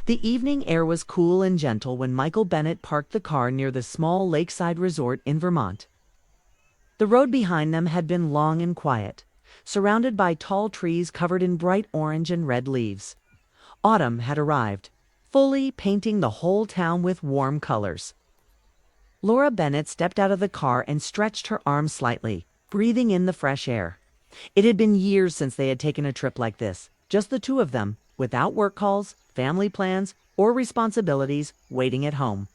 The evening air was cool and gentle when Michael Bennett parked the car near the small lakeside resort in Vermont. The road behind them had been long and quiet, surrounded by tall trees covered in bright orange and red leaves. Autumn had arrived, fully painting the whole town with warm colors. Laura Bennett stepped out of the car and stretched her arms slightly, breathing in the fresh air. It had been years since they had taken a trip like this, just the two of them, without work calls, family plans, or responsibilities waiting at home.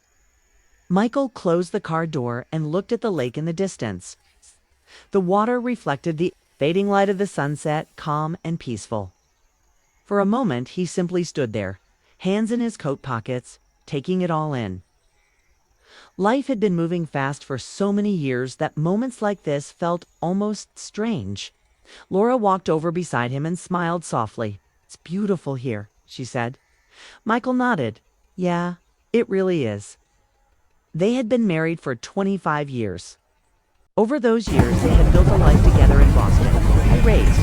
Michael closed the car door and looked at the lake in the distance. The water reflected the fading light of the sunset, calm and peaceful. For a moment, he simply stood there, hands in his coat pockets, taking it all in. Life had been moving fast for so many years that moments like this felt almost strange. Laura walked over beside him and smiled softly. "It's beautiful here," she said. Michael nodded. "Yeah, it really is." They had been married for 25 years. Over those years, they had built a life together in Boston. They raised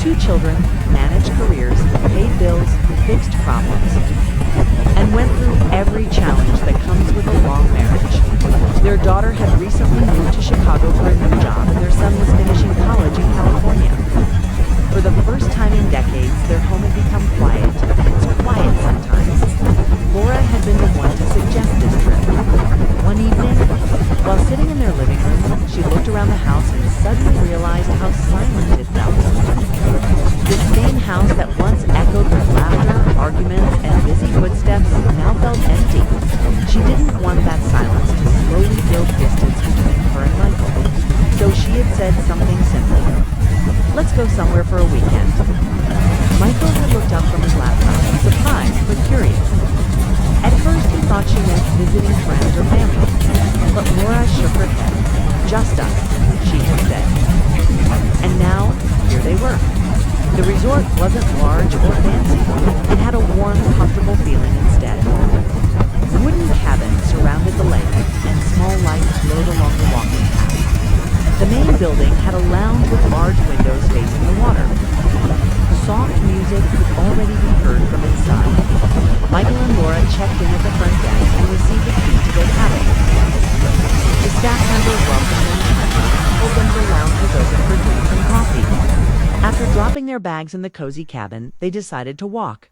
2 children, managed careers, paid bills, fixed problems, and went through every challenge that comes with a long marriage. Their daughter had recently moved to Chicago for a new job, and their son was finishing college in California. For the first time in decades, their home had become quiet. It's quiet sometimes. Laura had been the one to suggest this trip. One evening, while sitting in their living room, she looked around the house and suddenly realized how silent it felt. The same house that once echoed with laughter, arguments, and busy footsteps now felt empty. She didn't want that silence to slowly build distance between her and Michael. So she had said something simple. "Let's go somewhere for a weekend." Michael had looked up from his laptop, surprised but curious. At first he thought she meant visiting friends or family, but Laura shook her head. "Just us," she had said. And now, here they were. The resort wasn't large or fancy. It had a warm, comfortable feeling instead. Wooden cabins surrounded the lake, and small lights glowed along the walking path. The main building had a lounge with large windows facing the water. Soft music could already be heard from inside. Michael and Laura checked in at the front desk and received a key to their cabin. The staff member welcomed them and told them the lounge was open for drinks and coffee. After dropping their bags in the cozy cabin, they decided to walk.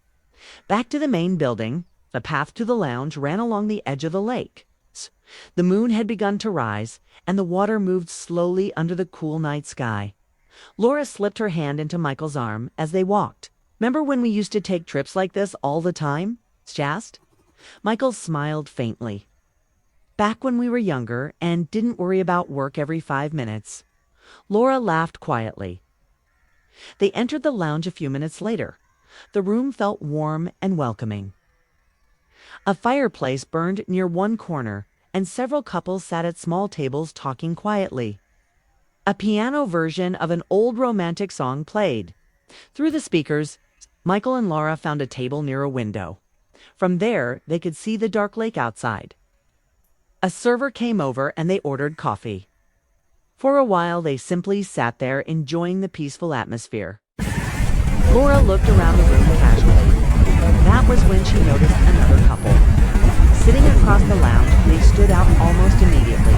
Back to the main building, the path to the lounge ran along the edge of the lake. The moon had begun to rise, and the water moved slowly under the cool night sky. Laura slipped her hand into Michael's arm as they walked. "Remember when we used to take trips like this all the time?" she asked. Michael smiled faintly. "Back when we were younger and didn't worry about work every 5 minutes." Laura laughed quietly. They entered the lounge a few minutes later. The room felt warm and welcoming. A fireplace burned near one corner, and several couples sat at small tables talking quietly. A piano version of an old romantic song played. Through the speakers, Michael and Laura found a table near a window. From there, they could see the dark lake outside. A server came over and they ordered coffee. For a while, they simply sat there enjoying the peaceful atmosphere. Laura looked around the room casually. That was when she noticed another couple. Sitting across the lounge, they stood out almost immediately.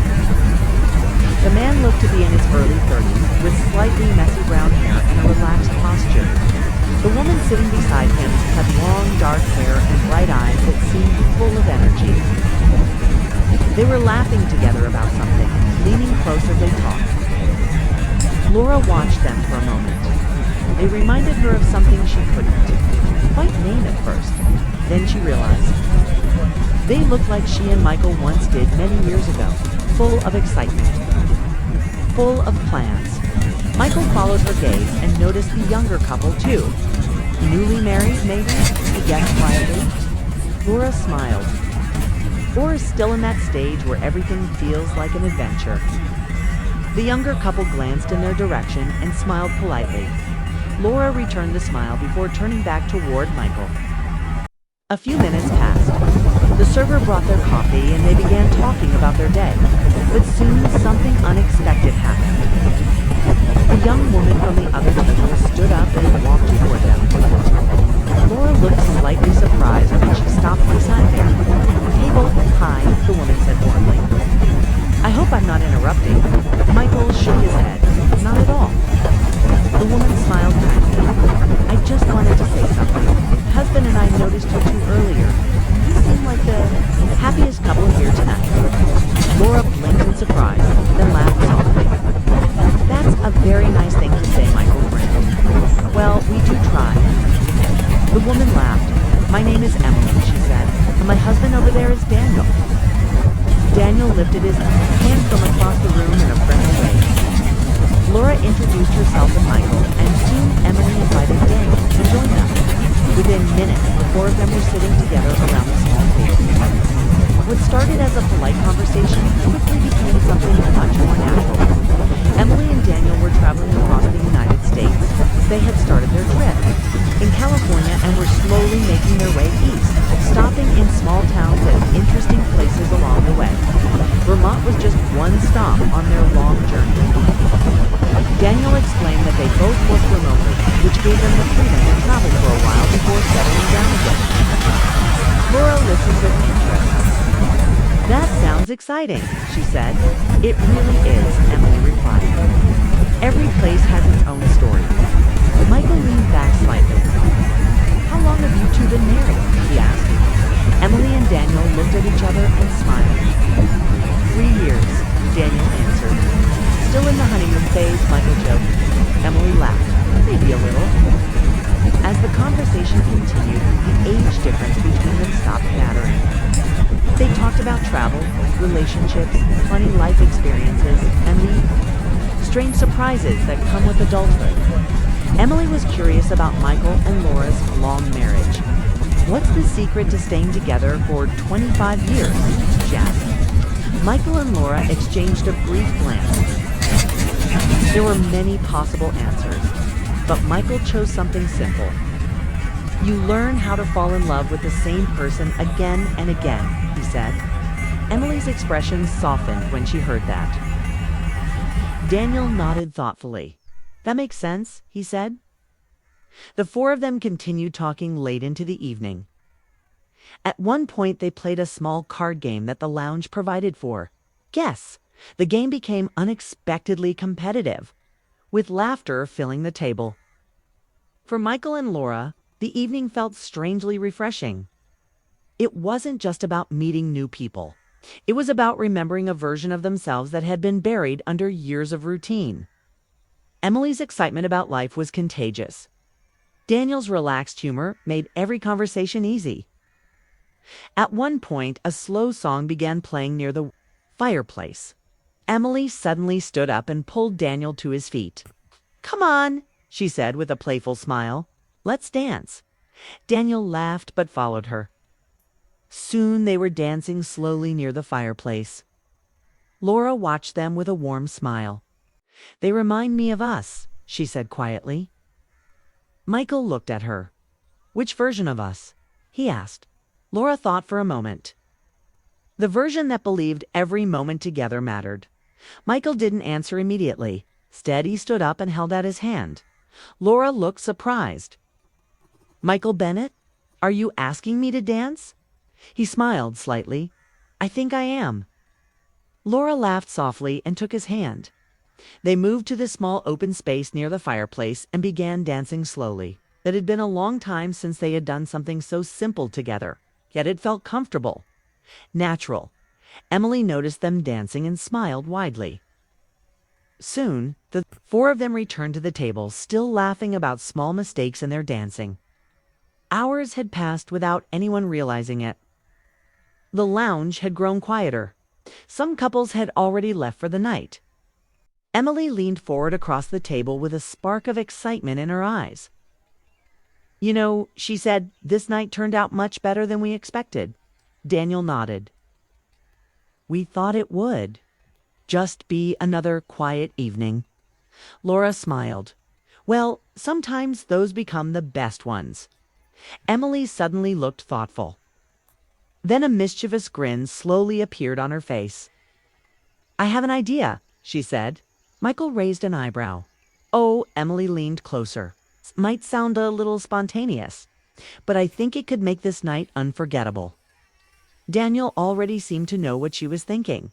The man looked to be in his early 30s, with slightly messy brown hair and a relaxed posture. The woman sitting beside him had long dark hair and bright eyes that seemed full of energy. They were laughing together about something, leaning close as they talked. Laura watched them for a moment. They reminded her of something she couldn't quite name at first. Then she realized. They looked like she and Michael once did many years ago, full of excitement, full of plans. Michael followed her gaze and noticed the younger couple too. "Newly married, maybe?" he guessed quietly. Laura smiled. Or still in that stage where everything feels like an adventure. The younger couple glanced in their direction and smiled politely. Laura returned the smile before turning back toward Michael. A few minutes passed. The server brought their coffee and they began talking about their day. But soon something unexpected happened. A young woman from the other table stood up and walked toward them. Laura looked slightly surprised when she the woman said warmly. I hope I'm not interrupting. Michael shook his head. Not at all. The woman smiled kindly. I just wanted to say something. Husband and I noticed you two earlier. You seem like the happiest couple here tonight. Laura blinked in surprise, then laughed softly. That's a very nice thing to say, Michael grinned. Well, we do try. The woman laughed. My name is Emily, she said, and my husband over there is Daniel. Daniel lifted his hand from across the room in a friendly way. Laura introduced herself and Michael, and soon Emily invited Daniel to join them. Within minutes, the four of them were sitting together around a small table. What started as a polite conversation quickly became something much more natural. Emily and Daniel were traveling across the United States. They had started their trip in California and were slowly making their way east, stopping in small towns and interesting places along the way. Vermont was just one stop on their long journey. Daniel explained that they both worked remotely, which gave them the freedom to travel for a while before settling down again. Laura listened with interest. That sounds exciting, she said. It really is, Emily replied. Every place has its own story. Michael leaned back slightly. How long have you two been married? He asked. Emily and Daniel looked at each other and smiled. 3 years, Daniel answered. Still in the honeymoon phase, Michael joked. Emily laughed. Maybe a little. As the conversation continued, the age difference between them stopped mattering. They talked about travel, relationships, funny life experiences, and the strange surprises that come with adulthood. Emily was curious about Michael and Laura's long marriage. What's the secret to staying together for 25 years? She asked. Michael and Laura exchanged a brief glance. There were many possible answers, but Michael chose something simple. You learn how to fall in love with the same person again and again, he said. Emily's expression softened when she heard that. Daniel nodded thoughtfully. That makes sense, he said. The four of them continued talking late into the evening. At one point, they played a small card game that the lounge provided for. Guess. The game became unexpectedly competitive, with laughter filling the table. For Michael and Laura, the evening felt strangely refreshing. It wasn't just about meeting new people. It was about remembering a version of themselves that had been buried under years of routine. Emily's excitement about life was contagious. Daniel's relaxed humor made every conversation easy. At one point, a slow song began playing near the fireplace. Emily suddenly stood up and pulled Daniel to his feet. Come on, she said with a playful smile. Let's dance. Daniel laughed but followed her. Soon they were dancing slowly near the fireplace. Laura watched them with a warm smile. They remind me of us, she said quietly. Michael looked at her. Which version of us? He asked. Laura thought for a moment. The version that believed every moment together mattered. Michael didn't answer immediately. Instead, he stood up and held out his hand. Laura looked surprised. Michael Bennett, are you asking me to dance? He smiled slightly. I think I am. Laura laughed softly and took his hand. They moved to the small open space near the fireplace and began dancing slowly. It had been a long time since they had done something so simple together, yet it felt comfortable, natural. Emily noticed them dancing and smiled widely. Soon, the four of them returned to the table, still laughing about small mistakes in their dancing. Hours had passed without anyone realizing it. The lounge had grown quieter. Some couples had already left for the night. Emily leaned forward across the table with a spark of excitement in her eyes. You know, she said, this night turned out much better than we expected. Daniel nodded. We thought it would. Just be another quiet evening. Laura smiled. Well, sometimes those become the best ones. Emily suddenly looked thoughtful. Then a mischievous grin slowly appeared on her face. I have an idea, she said. Michael raised an eyebrow. Oh, Emily leaned closer. Might sound a little spontaneous, but I think it could make this night unforgettable. Daniel already seemed to know what she was thinking.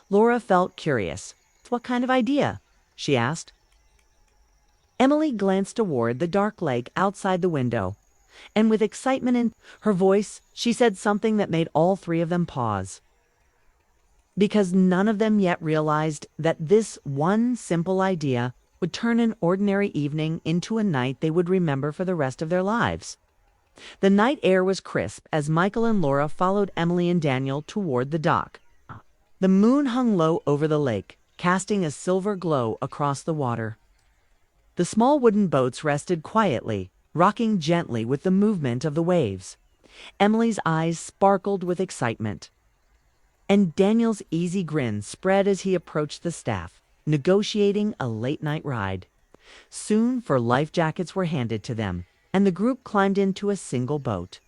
Laura felt curious. "What kind of idea?" she asked. Emily glanced toward the dark lake outside the window, and with excitement in her voice, she said something that made all three of them pause. Because none of them yet realized that this one simple idea would turn an ordinary evening into a night they would remember for the rest of their lives. The night air was crisp as Michael and Laura followed Emily and Daniel toward the dock. The moon hung low over the lake, casting a silver glow across the water. The small wooden boats rested quietly, rocking gently with the movement of the waves. Emily's eyes sparkled with excitement, and Daniel's easy grin spread as he approached the staff, negotiating a late-night ride. Soon, life jackets were handed to them, and the group climbed into a single boat.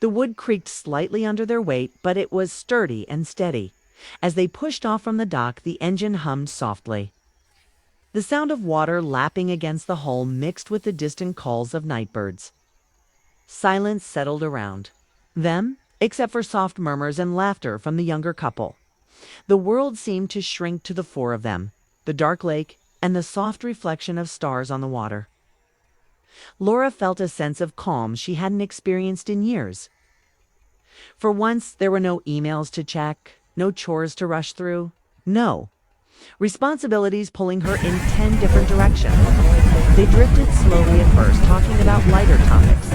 The wood creaked slightly under their weight, but it was sturdy and steady. As they pushed off from the dock, the engine hummed softly. The sound of water lapping against the hull mixed with the distant calls of nightbirds. Silence settled around them, except for soft murmurs and laughter from the younger couple. The world seemed to shrink to the four of them, the dark lake, and the soft reflection of stars on the water. Laura felt a sense of calm she hadn't experienced in years. For once, there were no emails to check, no chores to rush through, no responsibilities pulling her in 10 different directions. They drifted slowly at first, talking about lighter topics.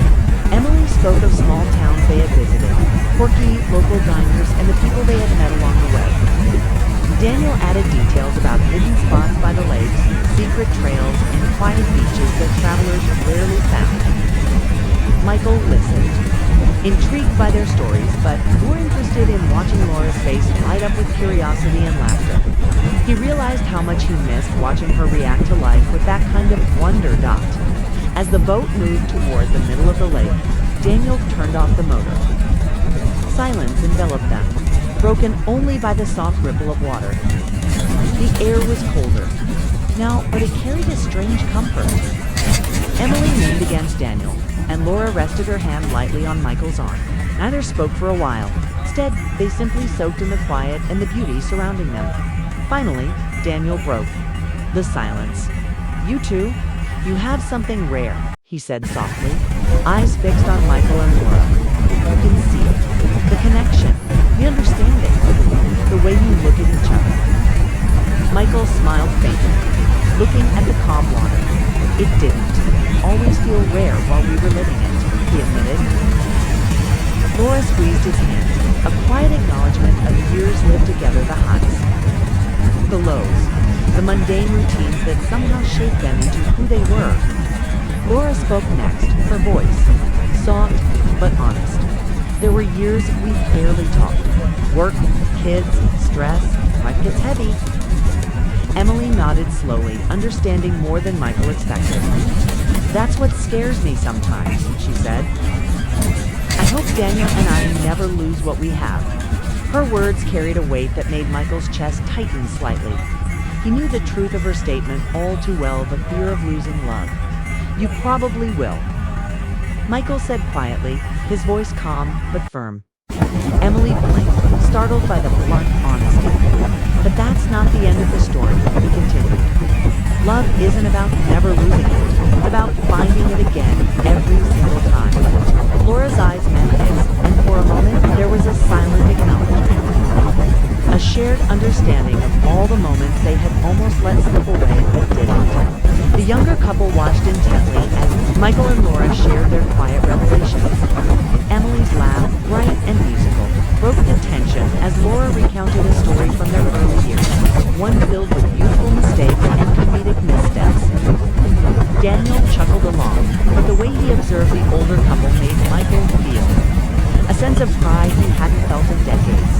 Emily spoke of small towns they had visited, quirky local diners, and the people they had met along the way. Daniel added details about hidden spots by the lakes, secret trails, and quiet beaches that travelers rarely found. Michael listened, intrigued by their stories, but more interested in watching Laura's face light up with curiosity and laughter. He realized how much he missed watching her react to life with that kind of wonder. As the boat moved toward the middle of the lake, Daniel turned off the motor. Silence enveloped them, broken only by the soft ripple of water. The air was colder now, but it carried a strange comfort. Emily leaned against Daniel, and Laura rested her hand lightly on Michael's arm. Neither spoke for a while. Instead, they simply soaked in the quiet and the beauty surrounding them. Finally, Daniel broke the silence. "You two, you have something rare," he said softly, eyes fixed on Michael and Laura. "You can see it. The connection, the understanding, the way you look at each other." Michael smiled faintly, looking at the calm water. "It didn't always feel rare while we were living it," he admitted. Laura squeezed his hand, a quiet acknowledgement of years lived together, the highs, the lows, the mundane routines that somehow shaped them into who they were. Laura spoke next, her voice soft but honest. "There were years we barely talked. Work, kids, stress, life gets heavy." Emily nodded slowly, understanding more than Michael expected. "That's what scares me sometimes," she said. "I hope Daniel and I never lose what we have." Her words carried a weight that made Michael's chest tighten slightly. He knew the truth of her statement all too well, the fear of losing love. "You probably will," Michael said quietly, his voice calm but firm. Emily blinked, startled by the blunt honesty. "But that's not the end of the story," he continued. "Love isn't about never losing it. It's about finding it again every single time." Laura's eyes met his, and for a moment there was a silent acknowledgement, a shared understanding of all the moments they had almost let slip away but didn't. The younger couple watched intently as Michael and Laura shared their quiet revelations. Emily's laugh, bright and musical, broke the tension as Laura recounted a story from their early years, one filled with youthful mistakes and comedic missteps. Daniel chuckled along, but the way he observed the older couple made Michael feel a sense of pride he hadn't felt in decades.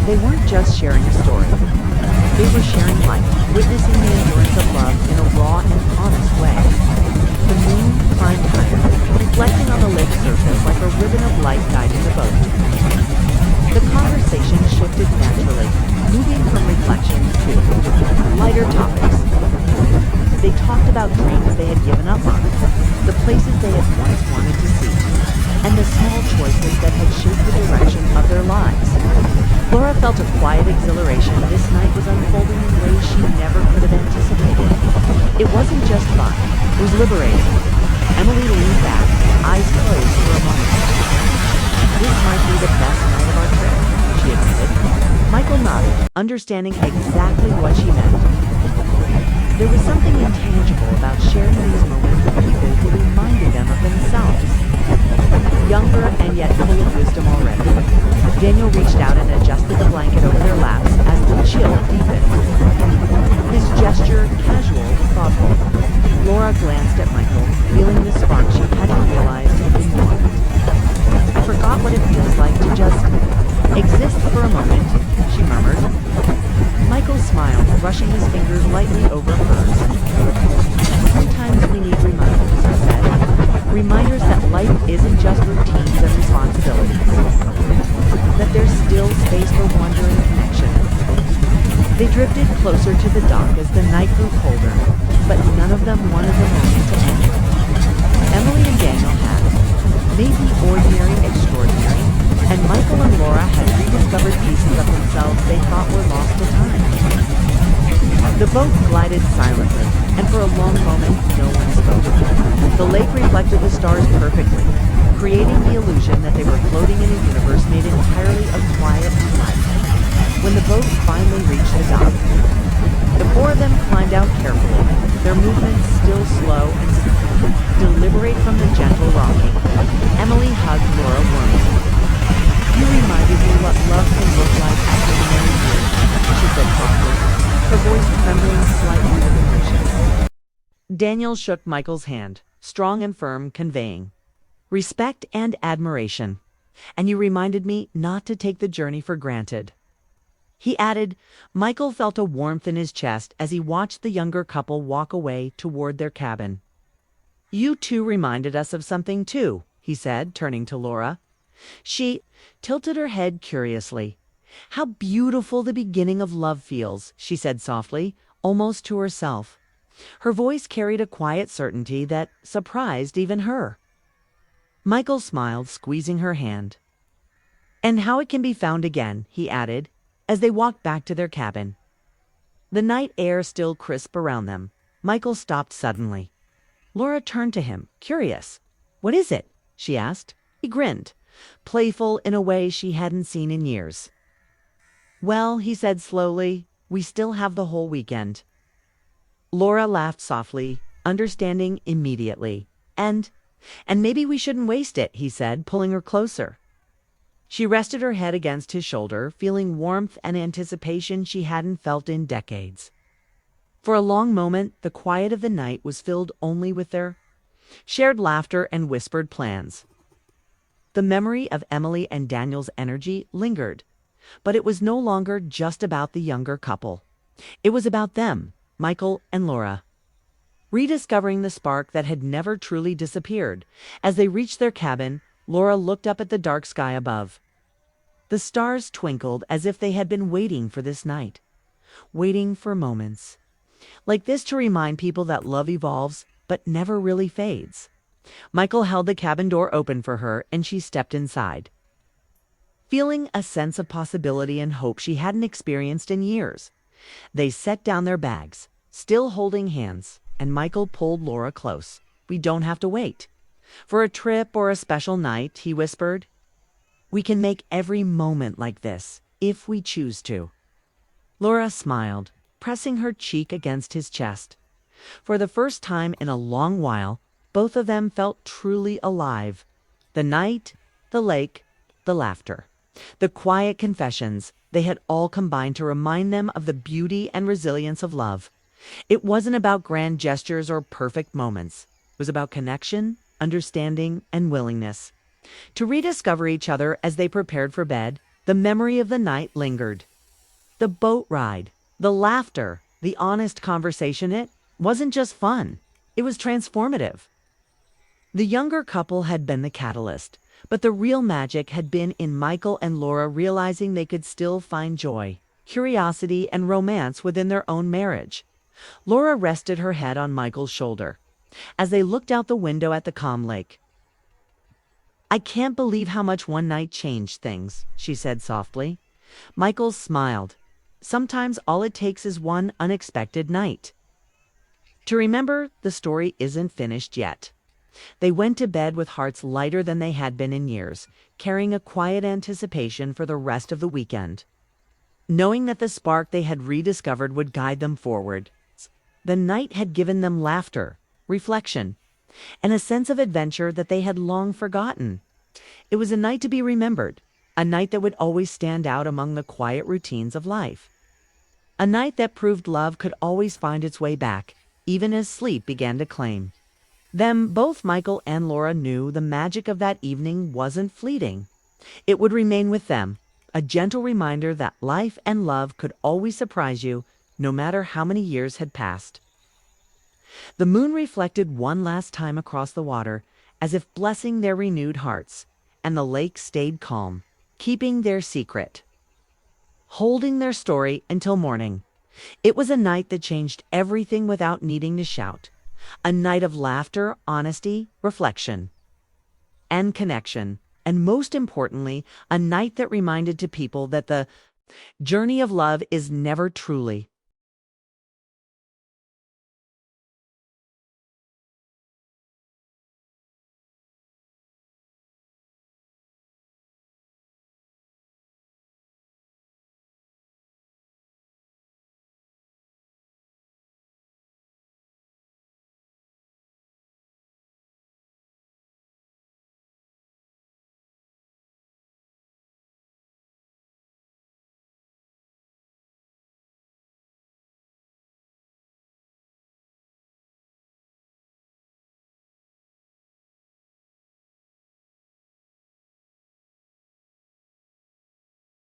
They weren't just sharing a story. They were sharing life, witnessing the endurance of love in a raw and honest way. The moon climbed higher, reflecting on the lake's surface like a ribbon of light guiding the boat. The conversation shifted naturally, moving from reflection to lighter topics. They talked about dreams they had given up on, the places they had once wanted to see, and the small choices that had shaped the direction of their lives. Laura felt a quiet exhilaration. This night was unfolding in ways she never could have anticipated. It wasn't just fun, it was liberating. Emily leaned back, eyes closed for a moment. "This might be the best night of our trip," she admitted. Michael nodded, understanding exactly what she meant. There was something intangible about sharing these moments with people who reminded them of themselves. Younger and yet full of wisdom already. Daniel reached out and adjusted the blanket over their laps as the chill deepened. His gesture, casual, thoughtful. Laura glanced at Michael, feeling the spark she hadn't realized had been dormant. "I forgot what it feels like to just exist for a moment," she murmured. Michael smiled, brushing his fingers lightly over hers. "Sometimes we need reminders," he said. "Reminders that life isn't just routines and responsibilities. That there's still space for wonder and connection." They drifted closer to the dock as the night grew colder, but none of them wanted the moment to end. Emily and Daniel had, maybe ordinary, extraordinary, and Michael and Laura had rediscovered pieces of themselves they thought were lost to time. The boat glided silently, and for a long moment no one spoke. The lake reflected the stars perfectly, creating the illusion that they were floating in a universe made entirely of quiet and light. When the boat finally reached the dock, the four of them climbed out carefully, their movements still slow and smooth, deliberate from the gentle rocking. Emily hugged Laura warmly. "You reminded me what love can look like after many years," she said softly, her voice trembling slightly with emotion. Daniel shook Michael's hand, strong and firm, conveying respect and admiration. "And you reminded me not to take the journey for granted," he added. Michael felt a warmth in his chest as he watched the younger couple walk away toward their cabin. "You two reminded us of something too," he said, turning to Laura. She tilted her head curiously. "How beautiful the beginning of love feels," she said softly, almost to herself. Her voice carried a quiet certainty that surprised even her. Michael smiled, squeezing her hand. "And how it can be found again," he added, as they walked back to their cabin. The night air still crisp around them. Michael stopped suddenly. Laura turned to him, curious. "What is it?" she asked. He grinned, playful in a way she hadn't seen in years. "Well," he said slowly, "we still have the whole weekend." Laura laughed softly, understanding immediately. And maybe we shouldn't waste it," he said, pulling her closer. She rested her head against his shoulder, feeling warmth and anticipation she hadn't felt in decades. For a long moment, the quiet of the night was filled only with their shared laughter and whispered plans. The memory of Emily and Daniel's energy lingered, but it was no longer just about the younger couple. It was about them, Michael and Laura. Rediscovering the spark that had never truly disappeared. As they reached their cabin, Laura looked up at the dark sky above. The stars twinkled as if they had been waiting for this night. Waiting for moments like this to remind people that love evolves but never really fades. Michael held the cabin door open for her and she stepped inside, feeling a sense of possibility and hope she hadn't experienced in years. They set down their bags, still holding hands, and Michael pulled Laura close. "We don't have to wait for a trip or a special night," he whispered. "We can make every moment like this, if we choose to." Laura smiled, pressing her cheek against his chest. For the first time in a long while, both of them felt truly alive. The night, the lake, the laughter, the quiet confessions, they had all combined to remind them of the beauty and resilience of love. It wasn't about grand gestures or perfect moments. It was about connection, understanding, and willingness to rediscover each other. As they prepared for bed, the memory of the night lingered. The boat ride, the laughter, the honest conversation. It wasn't just fun. It was transformative. The younger couple had been the catalyst, but the real magic had been in Michael and Laura realizing they could still find joy, curiosity, and romance within their own marriage. Laura rested her head on Michael's shoulder as they looked out the window at the calm lake. "I can't believe how much one night changed things," she said softly. Michael smiled. "Sometimes all it takes is one unexpected night." To remember, the story isn't finished yet. They went to bed with hearts lighter than they had been in years, carrying a quiet anticipation for the rest of the weekend. Knowing that the spark they had rediscovered would guide them forward. The night had given them laughter, reflection, and a sense of adventure that they had long forgotten. It was a night to be remembered, a night that would always stand out among the quiet routines of life. A night that proved love could always find its way back, even as sleep began to claim them. Both Michael and Laura knew the magic of that evening wasn't fleeting. It would remain with them, a gentle reminder that life and love could always surprise you, no matter how many years had passed. The moon reflected one last time across the water, as if blessing their renewed hearts, and the lake stayed calm, keeping their secret, holding their story until morning. It was a night that changed everything without needing to shout. A night of laughter, honesty, reflection, and connection. And most importantly, a night that reminded to people that the journey of love is never truly